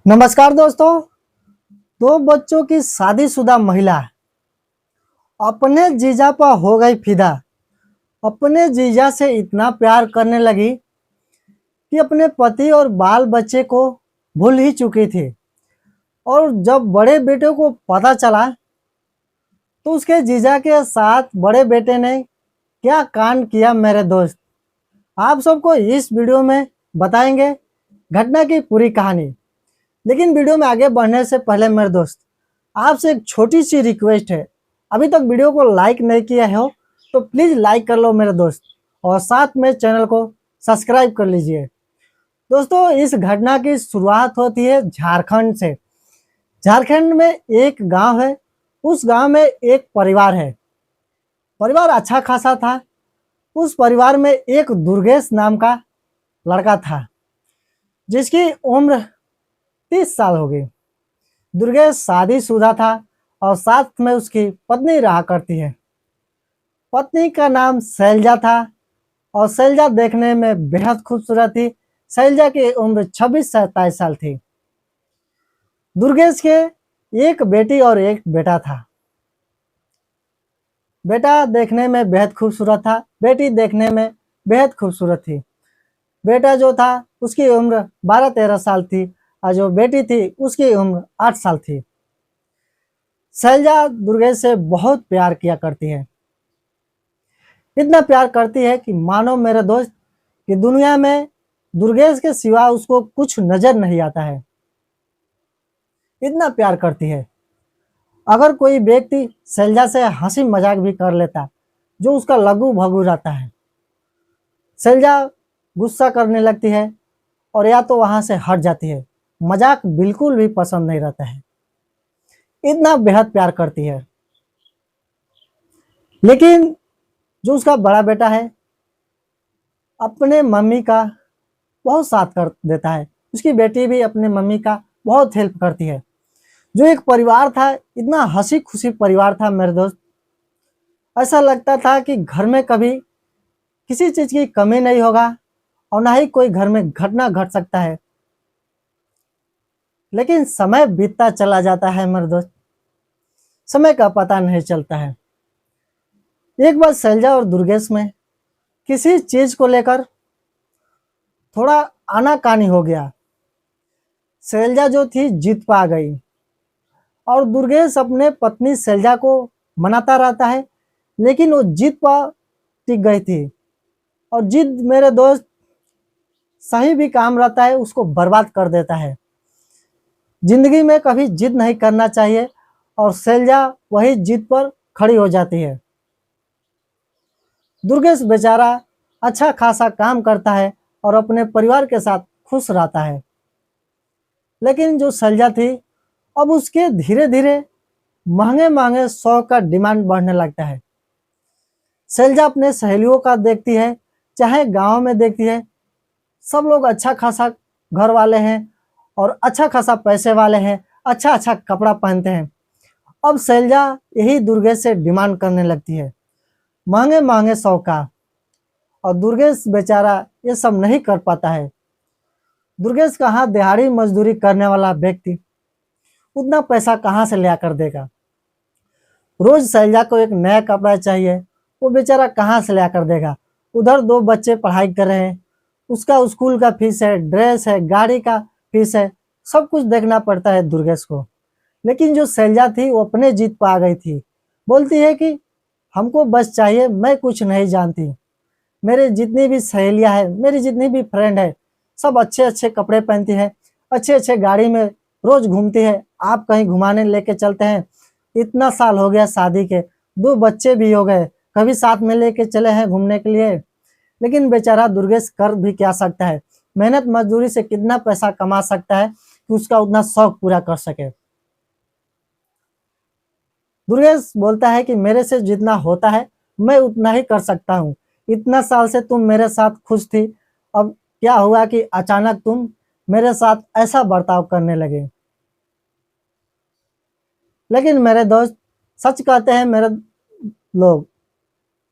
नमस्कार दोस्तों। दो बच्चों की शादीशुदा महिला अपने जीजा पर हो गई फिदा। अपने जीजा से इतना प्यार करने लगी कि अपने पति और बाल बच्चे को भूल ही चुकी थी। और जब बड़े बेटे को पता चला तो उसके जीजा के साथ बड़े बेटे ने क्या कांड किया मेरे दोस्त, आप सबको इस वीडियो में बताएंगे घटना की पूरी कहानी। लेकिन वीडियो में आगे बढ़ने से पहले मेरे दोस्त, आपसे एक छोटी सी रिक्वेस्ट है। अभी तक वीडियो को लाइक नहीं किया हो तो प्लीज़ लाइक कर लो मेरे दोस्त, और साथ में चैनल को सब्सक्राइब कर लीजिए। दोस्तों, इस घटना की शुरुआत होती है झारखंड से। झारखंड में एक गांव है। उस गांव में एक परिवार है। परिवार अच्छा खासा था। उस परिवार में एक दुर्गेश नाम का लड़का था जिसकी उम्र 30 साल हो गई। दुर्गेश शादीशुदा था और साथ में उसकी पत्नी रहा करती है। पत्नी का नाम शैलजा था और शैलजा देखने में बेहद खूबसूरत थी। शैलजा की उम्र 26 से 27 साल थी। दुर्गेश के एक बेटी और एक बेटा था। बेटा देखने में बेहद खूबसूरत था, बेटी देखने में बेहद खूबसूरत थी। बेटा जो था उसकी उम्र 12-13 साल थी और जो बेटी थी उसकी उम्र 8 साल थी। शैलजा दुर्गेश से बहुत प्यार किया करती है। इतना प्यार करती है कि मानो मेरे दोस्त कि दुनिया में दुर्गेश के सिवा उसको कुछ नजर नहीं आता है। इतना प्यार करती है। अगर कोई व्यक्ति शैलजा से हंसी मजाक भी कर लेता जो उसका लघु भगु रहता है, शैलजा गुस्सा करने लगती है और या तो वहां से हट जाती है। मजाक बिल्कुल भी पसंद नहीं रहता है। इतना बेहद प्यार करती है। लेकिन जो उसका बड़ा बेटा है अपने मम्मी का बहुत साथ कर देता है। उसकी बेटी भी अपने मम्मी का बहुत हेल्प करती है। जो एक परिवार था, इतना हंसी खुशी परिवार था मेरे दोस्त। ऐसा लगता था कि घर में कभी किसी चीज की कमी नहीं होगा और ना ही कोई घर में घटना घट सकता है। लेकिन समय बीतता चला जाता है मेरे दोस्त, समय का पता नहीं चलता है। एक बार शैलजा और दुर्गेश में किसी चीज को लेकर थोड़ा आनाकानी हो गया। शैलजा जो थी जीत पा गई और दुर्गेश अपने पत्नी शैलजा को मनाता रहता है, लेकिन वो जीत पर टिक गई थी। और जिद मेरे दोस्त सही भी काम रहता है उसको बर्बाद कर देता है। जिंदगी में कभी जिद नहीं करना चाहिए और शैलजा वही जिद पर खड़ी हो जाती है। दुर्गेश बेचारा अच्छा खासा काम करता है और अपने परिवार के साथ खुश रहता है। लेकिन जो शैलजा थी, अब उसके धीरे धीरे महंगे महंगे शौक का डिमांड बढ़ने लगता है। शैलजा अपने सहेलियों का देखती है, चाहे गांव में देखती है, सब लोग अच्छा खासा घर वाले हैं और अच्छा खासा पैसे वाले हैं, अच्छा अच्छा कपड़ा पहनते हैं। अब शैलजा यही दुर्गेश से डिमांड करने लगती है, महंगे महंगे शौक का। और दुर्गेश बेचारा ये सब नहीं कर पाता है। दुर्गेश कहाँ दिहाड़ी मजदूरी करने वाला व्यक्ति उतना पैसा कहाँ से लिया कर देगा। रोज शैलजा को एक नया कपड़ा चाहिए, वो बेचारा कहाँ से लिया कर देगा। उधर दो बच्चे पढ़ाई कर रहे हैं, उसका स्कूल का फीस है, ड्रेस है, गाड़ी का फीस है, सब कुछ देखना पड़ता है दुर्गेश को। लेकिन जो शैलजा थी वो अपने जीत पा गई थी। बोलती है कि हमको बस चाहिए, मैं कुछ नहीं जानती। मेरे जितनी भी सहेलियां हैं, मेरी जितनी भी फ्रेंड है, सब अच्छे अच्छे कपड़े पहनती है, अच्छे अच्छे गाड़ी में रोज घूमती है। आप कहीं घुमाने लेके चलते हैं, इतना साल हो गया शादी के, दो बच्चे भी हो गए, कभी साथ में लेके चले हैं घूमने के लिए। लेकिन बेचारा दुर्गेश कर भी क्या सकता है। मेहनत मजदूरी से कितना पैसा कमा सकता है कि उसका उतना शौक पूरा कर सके। दुर्गेश बोलता है कि मेरे से जितना होता है मैं उतना ही कर सकता हूँ। इतना साल से तुम मेरे साथ खुश थी, अब क्या हुआ कि अचानक तुम मेरे साथ ऐसा बर्ताव करने लगे। लेकिन मेरे दोस्त, सच कहते हैं मेरे लोग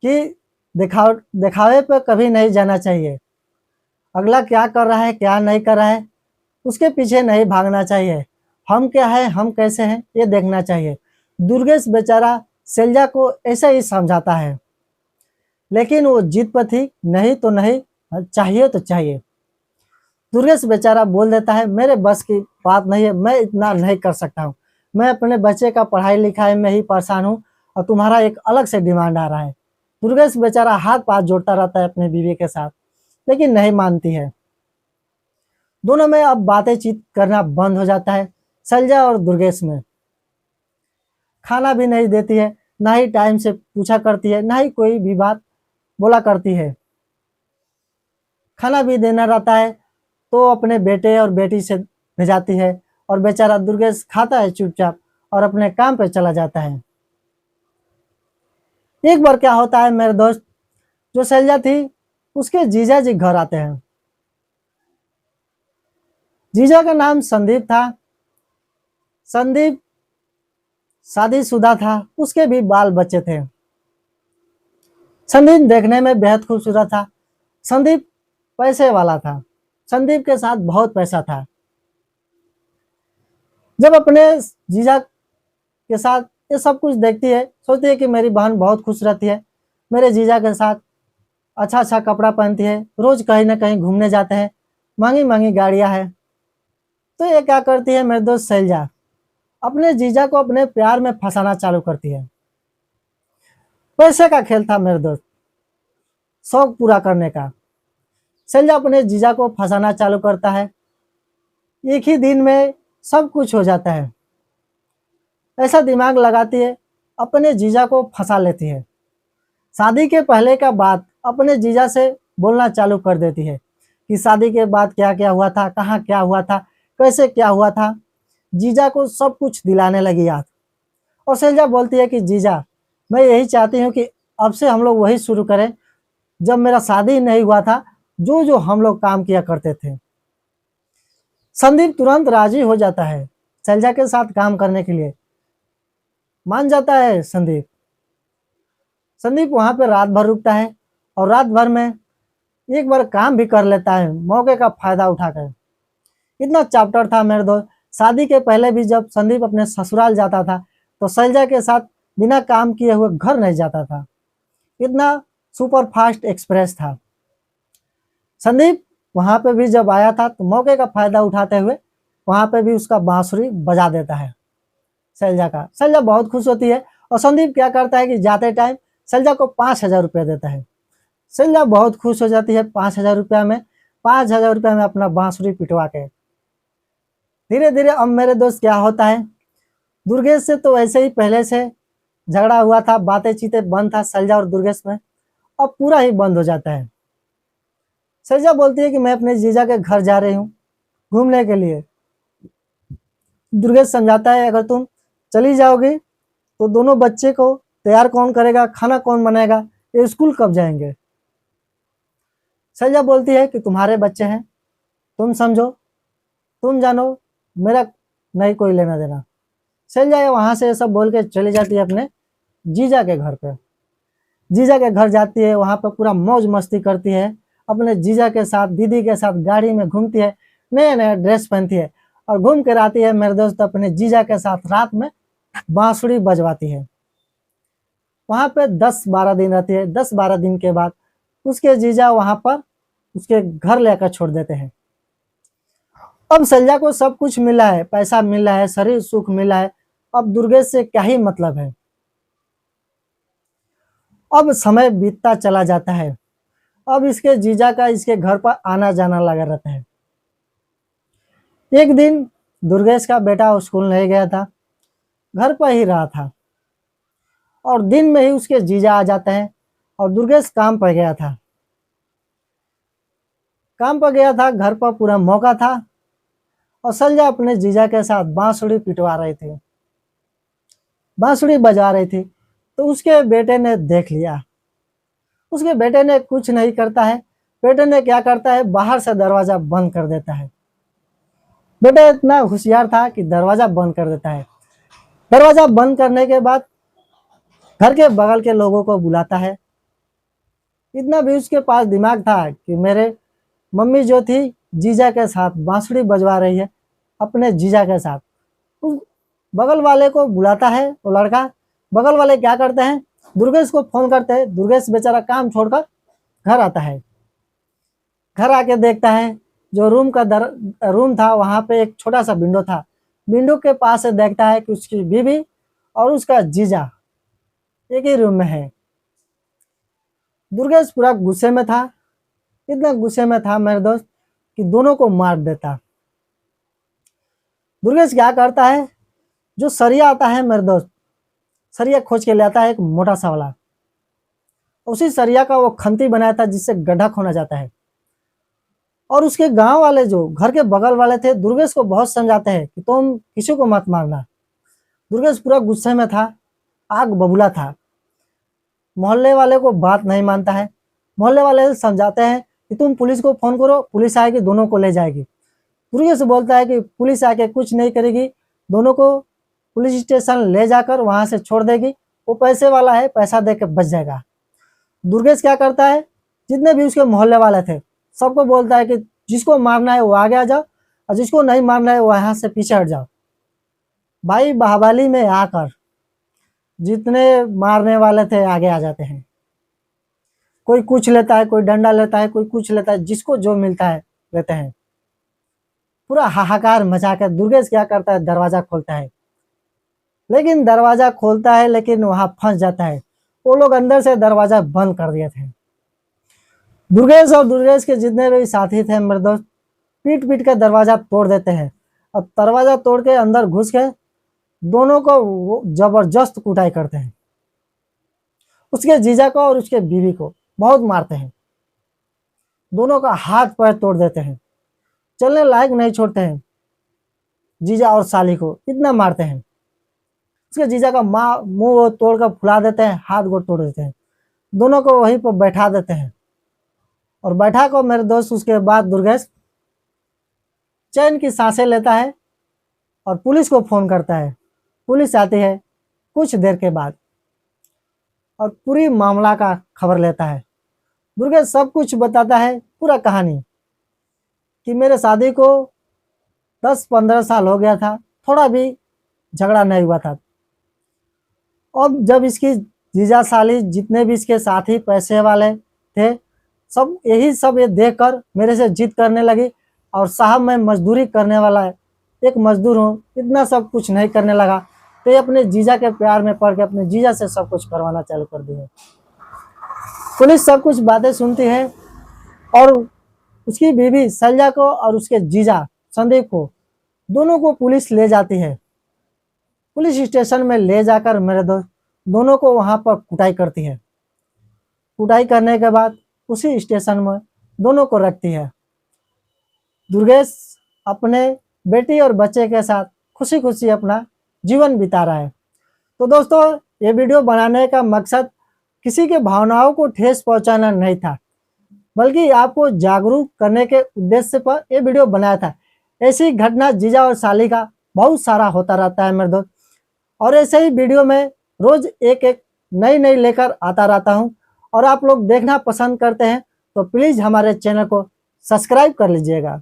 कि दिखावे पे कभी नहीं जाना चाहिए। अगला क्या कर रहा है क्या नहीं कर रहा है उसके पीछे नहीं भागना चाहिए। हम क्या है, हम कैसे हैं, ये देखना चाहिए। दुर्गेश बेचारा शैलजा को ऐसे ही समझाता है, लेकिन वो जिद पर थी, नहीं तो नहीं, चाहिए तो चाहिए। दुर्गेश बेचारा बोल देता है, मेरे बस की बात नहीं है, मैं इतना नहीं कर सकता हूँ। मैं अपने बच्चे का पढ़ाई लिखाई में ही परेशान हूँ और तुम्हारा एक अलग से डिमांड आ रहा है। दुर्गेश बेचारा हाथ पाथ जोड़ता रहता है अपने बीवी के साथ, लेकिन नहीं मानती है। दोनों में अब बातचीत करना बंद हो जाता है। शैलजा और दुर्गेश में खाना भी नहीं देती है, ना ही टाइम से पूछा करती है, ना ही कोई भी बात बोला करती है। खाना भी देना रहता है तो अपने बेटे और बेटी से भेजाती है, और बेचारा दुर्गेश खाता है चुपचाप और अपने काम पे चला जाता है। एक बार क्या होता है मेरे दोस्त, जो शैलजा थी उसके जीजा जी घर आते हैं। जीजा का नाम संदीप था। संदीप शादीशुदा था, उसके भी बाल बच्चे थे। संदीप देखने में बेहद खूबसूरत था। संदीप पैसे वाला था। संदीप के साथ बहुत पैसा था। जब अपने जीजा के साथ ये सब कुछ देखती है, सोचती है कि मेरी बहन बहुत खुश रहती है, मेरे जीजा के साथ अच्छा अच्छा कपड़ा पहनती है, रोज कहीं ना कहीं घूमने जाते हैं, महंगी महंगी गाड़ियां हैं। तो ये क्या करती है मेरे दोस्त शैलजा, अपने जीजा को अपने प्यार में फंसाना चालू करती है। पैसे का खेल था मेरे दोस्त, शौक पूरा करने का। शैलजा अपने जीजा को फंसाना चालू करता है। एक ही दिन में सब कुछ हो जाता है। ऐसा दिमाग लगाती है, अपने जीजा को फंसा लेती है। शादी के पहले का बात अपने जीजा से बोलना चालू कर देती है कि शादी के बाद क्या क्या हुआ था, कहाँ क्या हुआ था, कैसे क्या हुआ था। जीजा को सब कुछ दिलाने लगी याद। और शैलजा बोलती है कि जीजा, मैं यही चाहती हूँ कि अब से हम लोग वही शुरू करें जब मेरा शादी नहीं हुआ था, जो जो हम लोग काम किया करते थे। संदीप तुरंत राजी हो जाता है शैलजा के साथ काम करने के लिए, मान जाता है संदीप। संदीप वहां पे रात भर रुकता है और रात भर में एक बार काम भी कर लेता है, मौके का फायदा उठाकर। इतना चैप्टर था मेरे दोस्त। शादी के पहले भी जब संदीप अपने ससुराल जाता था तो शैलजा के साथ बिना काम किए हुए घर नहीं जाता था। इतना सुपर फास्ट एक्सप्रेस था। संदीप वहां पे भी जब आया था तो मौके का फायदा उठाते हुए वहां पे भी उसका बांसुरी बजा देता है शैलजा का। शैलजा बहुत खुश होती है और संदीप क्या करता है कि जाते टाइम शैलजा को 5,000 रुपया देता है। शैलजा बहुत खुश हो जाती है 5,000 रुपया में। 5,000 रुपया में अपना बांसुरी पिटवा के धीरे धीरे अब मेरे दोस्त क्या होता है, दुर्गेश से तो ऐसे ही पहले से झगड़ा हुआ था, बातें चीतें बंद था शैलजा और दुर्गेश में, अब पूरा ही बंद हो जाता है। शैलजा बोलती है कि मैं अपने जीजा के घर जा रही हूँ घूमने के लिए। दुर्गेश समझाता है, अगर तुम चली जाओगी तो दोनों बच्चे को तैयार कौन करेगा, खाना कौन बनाएगा, ये स्कूल कब जाएंगे। शैलजा बोलती है कि तुम्हारे बच्चे हैं, तुम समझो, तुम जानो, मेरा नहीं कोई लेना देना। शैलजा वहां से सब बोल के चली जाती है अपने जीजा के घर पे। जीजा के घर जाती है, वहां पर पूरा मौज मस्ती करती है, अपने जीजा के साथ दीदी के साथ गाड़ी में घूमती है, नया नया ड्रेस पहनती है और घूम कर आती है मेरे दोस्त अपने जीजा के साथ रात में बांसुरी बजवाती है। वहां पे 10-12 दिन रहती है। 10-12 दिन के बाद उसके जीजा वहां पर उसके घर लेकर छोड़ देते हैं। अब शैलजा को सब कुछ मिला है, पैसा मिला है, शरीर सुख मिला है, अब दुर्गेश से क्या ही मतलब है। अब समय बीतता चला जाता है। अब इसके जीजा का इसके घर पर आना जाना लगा रहता है। एक दिन दुर्गेश का बेटा स्कूल नहीं गया था, घर पर ही रहा था, और दिन में ही उसके जीजा आ जाते हैं। और दुर्गेश काम पर गया था, घर पर पूरा मौका था, और शैलजा अपने जीजा के साथ बांसुरी पिटवा रही थी, बांसुरी बजा रही थी। तो उसके बेटे ने देख लिया। उसके बेटे ने कुछ नहीं करता है, बेटे ने क्या करता है, बाहर से दरवाजा बंद कर देता है। बेटा इतना होशियार था कि दरवाजा बंद कर देता है। दरवाजा बंद करने के बाद घर के बगल के लोगों को बुलाता है। इतना भी उसके पास दिमाग था कि मेरे मम्मी जो थी जीजा के साथ बांसुरी बजवा रही है अपने जीजा के साथ। उस बगल वाले को बुलाता है वो लड़का। बगल वाले क्या करते हैं, दुर्गेश को फोन करते हैं। दुर्गेश बेचारा काम छोड़कर घर आता है। घर आके देखता है जो रूम था वहां पे एक छोटा सा विंडो था। विंडो के पास से देखता है कि उसकी बीवी और उसका जीजा एक ही रूम में है। दुर्गेश पूरा गुस्से में था, इतना गुस्से में था मेरे दोस्त कि दोनों को मार देता। दुर्गेश क्या करता है, जो सरिया आता है मेरे दोस्त, सरिया खोज के ले आता है एक मोटा सा वाला। उसी सरिया का वो खंती बनाया था जिससे गड्ढा खोना जाता है। और उसके गांव वाले जो घर के बगल वाले थे दुर्गेश को बहुत समझाते हैं कि तुम किसी को मत मारना। दुर्गेश पूरा गुस्से में था, आग बबूला था। मोहल्ले वाले को बात नहीं मानता है। मोहल्ले वाले समझाते हैं कि तुम पुलिस को फोन करो, पुलिस आएगी दोनों को ले जाएगी। दुर्गेश बोलता है कि पुलिस आके कुछ नहीं करेगी, दोनों को पुलिस स्टेशन ले जाकर वहां से छोड़ देगी, वो पैसे वाला है, पैसा दे के बच जाएगा। दुर्गेश क्या करता है, जितने भी उसके मोहल्ले वाले थे सबको बोलता है कि जिसको मारना है वो आगे आ जाओ और जिसको नहीं मारना है वो यहाँ से पीछे हट जाओ। भाई बाहुबली में आकर जितने मारने वाले थे आगे आ जाते हैं। कोई कुछ लेता है, कोई डंडा लेता है, कोई कुछ लेता है, जिसको जो मिलता है लेते हैं। पूरा हाहाकार मचा कर दुर्गेश क्या करता है, दरवाजा खोलता है। लेकिन दरवाजा खोलता है लेकिन वहां फंस जाता है। वो लोग अंदर से दरवाजा बंद कर दिए थे। दुर्गेश और दुर्गेश के जितने भी साथी थे मेरे दोस्त पीट पीट कर दरवाजा तोड़ देते हैं। और दरवाजा तोड़ के अंदर घुस के दोनों को वो जबरदस्त कुटाई करते हैं। उसके जीजा को और उसके बीवी को बहुत मारते हैं। दोनों का हाथ पैर तोड़ देते हैं, चलने लायक नहीं छोड़ते हैं। जीजा और साली को इतना मारते हैं। उसके जीजा का मुंह तोड़कर फुला देते हैं, हाथ गोड़ तोड़ देते हैं। दोनों को वहीं पर बैठा देते हैं। और बैठा को मेरे दोस्त उसके बाद दुर्गेश चैन की सांसें लेता है और पुलिस को फोन करता है। पुलिस आती है कुछ देर के बाद और पूरी मामला का खबर लेता है। दुर्गेश सब कुछ बताता है, पूरा कहानी कि मेरे शादी को 10-15 साल हो गया था, थोड़ा भी झगड़ा नहीं हुआ था। अब जब इसकी जीजा साली जितने भी इसके साथी पैसे वाले थे सब ये देखकर मेरे से जिद करने लगी। और साहब मैं मजदूरी करने वाला है, एक मजदूर हूँ, इतना सब कुछ नहीं करने लगा। तो ये अपने जीजा के प्यार में पड़ के अपने जीजा से सब कुछ करवाना चालू कर दिया। पुलिस सब कुछ बातें सुनती है और उसकी बीवी सलजा को और उसके जीजा संदीप को दोनों को पुलिस ले जाती है। पुलिस स्टेशन में ले जाकर मेरे दोस्त दोनों को वहां पर कुटाई करती है। कुटाई करने के बाद उसी स्टेशन में दोनों को रखती है। दुर्गेश अपने बेटी और बच्चे के साथ खुशी खुशी अपना जीवन बिता रहा है। तो दोस्तों ये वीडियो बनाने का मकसद किसी के भावनाओं को ठेस पहुंचाना नहीं था, बल्कि आपको जागरूक करने के उद्देश्य पर ये वीडियो बनाया था। ऐसी घटना जीजा और साली का बहुत सारा होता रहता है मेरे दोस्त, और ऐसे ही वीडियो में रोज एक एक नई लेकर आता रहता हूं। और आप लोग देखना पसंद करते हैं तो प्लीज हमारे चैनल को सब्सक्राइब कर लीजिएगा।